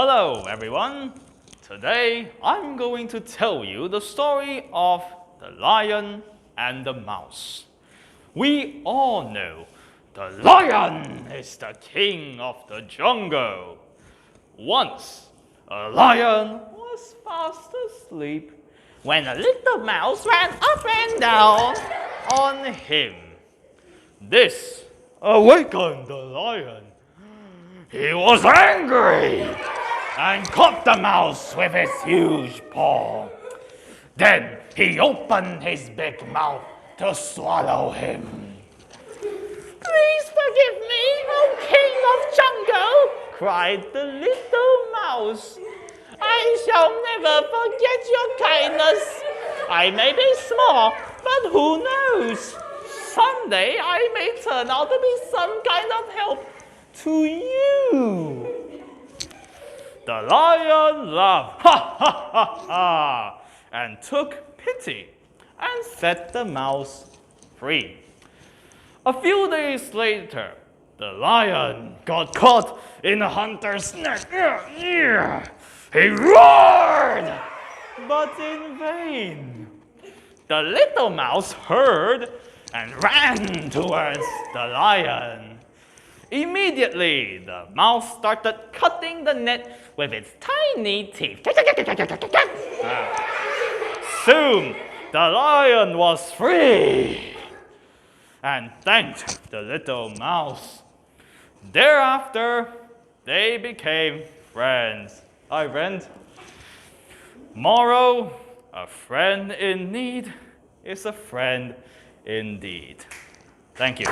Hello everyone! Today I'm going to tell you the story of the lion and the mouse. We all know the lion is the king of the jungle. Once, a lion was fast asleep when a little mouse ran up and down on him. This awakened the lion. He was angry and caught the mouse with his huge paw. Then he opened his big mouth to swallow him. "Please forgive me, O King of Jungle," cried the little mouse. "I shall never forget your kindness. I may be small, but who knows? Someday I may turn out to be some kind of help to you." The lion laughed, ha ha ha ha, and took pity and set the mouse free. A few days later, the lion got caught in a hunter's net. He roared, but in vain. The little mouse heard and ran towards the lion. Immediately, the mouse started cutting the net with its tiny teeth. Soon, the lion was free and thanked the little mouse. Thereafter, they became friends. Hi, friend. Moral: a friend in need is a friend indeed. Thank you.